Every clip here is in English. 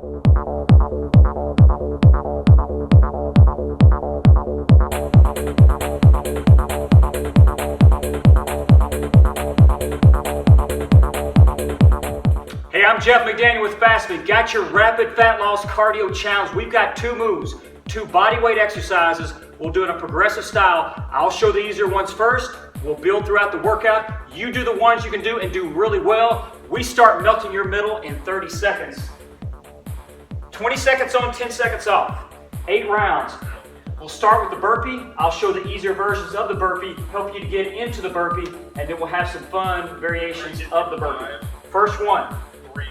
Hey, I'm Jeff McDaniel with FastFit. Got your rapid fat loss cardio challenge. We've got 2 moves, 2 body weight exercises. We'll do it in a progressive style. I'll show the easier ones first. We'll build throughout the workout. You do the ones you can do and do really well. We start melting your middle in 30 seconds. 20 seconds on, 10 seconds off. 8 rounds. We'll start with the burpee. I'll show the easier versions of the burpee, help you to get into the burpee, and then we'll have some fun variations of the burpee. First one.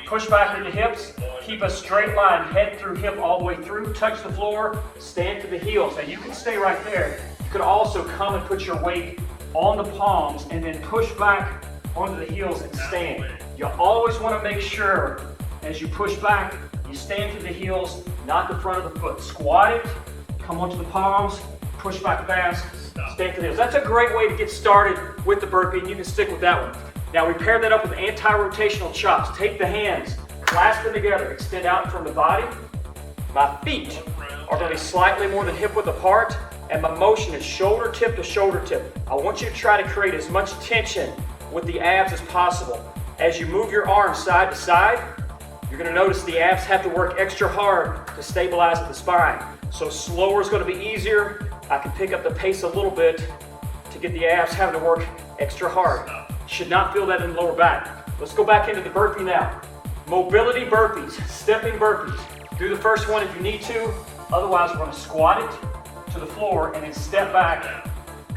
Push back into hips, keep a straight line, head through hip all the way through, touch the floor, stand to the heels. Now you can stay right there. You could also come and put your weight on the palms and then push back onto the heels and stand. You always want to make sure as you push back, you stand to the heels, not the front of the foot. Squat it, come onto the palms, push back fast, stand to the heels. That's a great way to get started with the burpee, and you can stick with that one. Now we pair that up with anti-rotational chops. Take the hands, clasp them together, extend out from the body. My feet are going to be slightly more than hip width apart, and my motion is shoulder tip to shoulder tip. I want you to try to create as much tension with the abs as possible. As you move your arms side to side, you're going to notice the abs have to work extra hard to stabilize the spine. So slower is going to be easier. I can pick up the pace a little bit to get the abs having to work extra hard. Should not feel that in the lower back. Let's go back into the burpee now. Mobility burpees, stepping burpees. Do the first one if you need to. Otherwise, we're going to squat it to the floor and then step back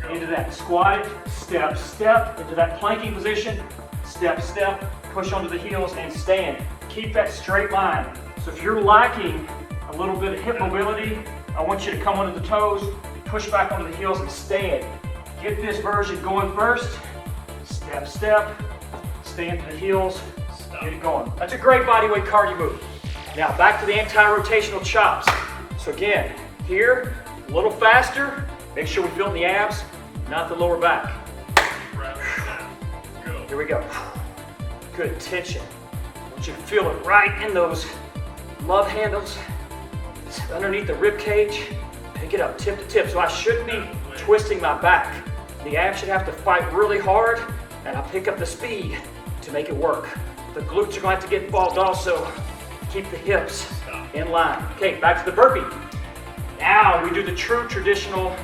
into that. Squat it, step, step into that planking position. Step, step, push onto the heels and stand. Keep that straight line. So if you're lacking a little bit of hip mobility, I want you to come onto the toes, push back onto the heels and stand. Get this version going first. Step, step, stand to the heels, get it going. That's a great body weight cardio move. Now back to the anti-rotational chops. So again, here, a little faster. Make sure we feel in the abs, not the lower back. Here we go. Good tension. I want you to feel it right in those love handles, underneath the rib cage. Pick it up tip to tip. So I shouldn't be twisting my back. The abs should have to fight really hard, and I'll pick up the speed to make it work. The glutes are going to have to get involved also. Keep the hips in line. Okay, back to the burpee. Now we do the true traditional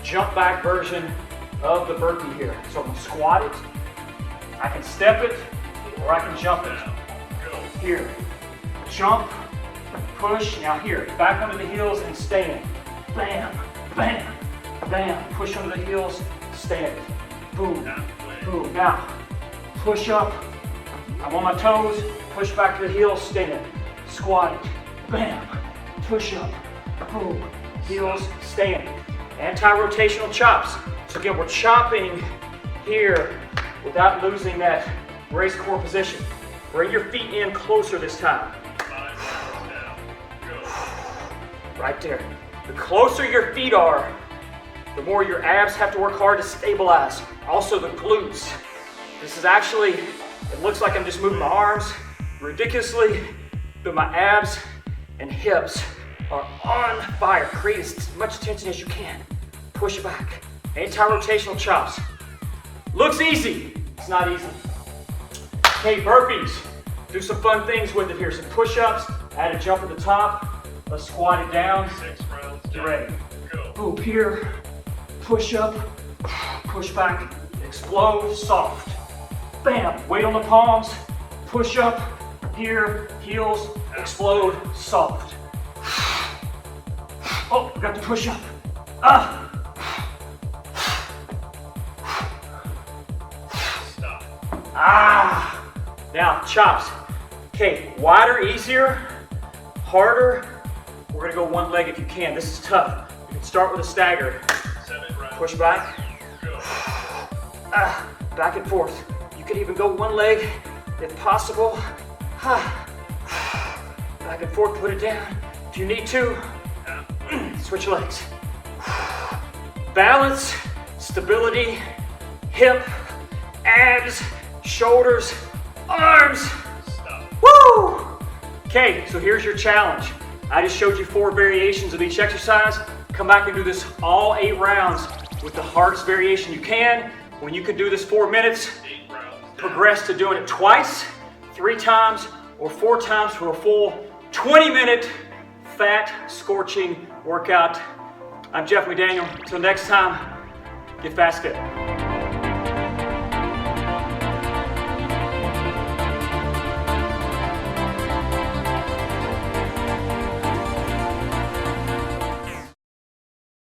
jump back version of the burpee here. So I'm going to squat it. I can step it, or I can jump it. Here, jump, push. Now here, back onto the heels and stand. Bam, bam, bam. Push onto the heels, stand. Boom, boom. Now, push up. I'm on my toes. Push back to the heels, stand. Squat it. Bam. Push up. Boom. Heels, stand. Anti-rotational chops. So again, we're chopping here without losing that raised core position. Bring your feet in closer this time. Right there. The closer your feet are, the more your abs have to work hard to stabilize. Also the glutes. This is actually, it looks like I'm just moving my arms ridiculously, but my abs and hips are on fire. Create as much tension as you can. Push back. Anti-rotational chops. Looks easy. It's not easy. Okay, burpees. Do some fun things with it here. Some push-ups. Add a jump at the top. Let's squat it down. 6 rounds. Get ready. Go. Boop here. Push up. Push back. Explode. Soft. Bam. Weight on the palms. Push up. Here. Heels. Explode. Soft. Oh, I got the push up. Stop. Now, chops. Okay, wider, easier, harder. We're gonna go one leg if you can. This is tough. You can start with a stagger. 7 rounds. Push back. Go. Back and forth. You can even go one leg if possible. Back and forth, put it down. If you need to, switch legs. Balance, stability, hip, abs, shoulders, arms. Stop. Woo! Okay, so here's your challenge. I just showed you 4 variations of each exercise. Come back and do this all 8 rounds with the hardest variation you can. When you can do this 4 minutes, 8 rounds. progress to doing it twice, 3 times, or 4 times for a full 20-minute fat scorching workout. I'm Jeff McDaniel. Until next time, get fast fit.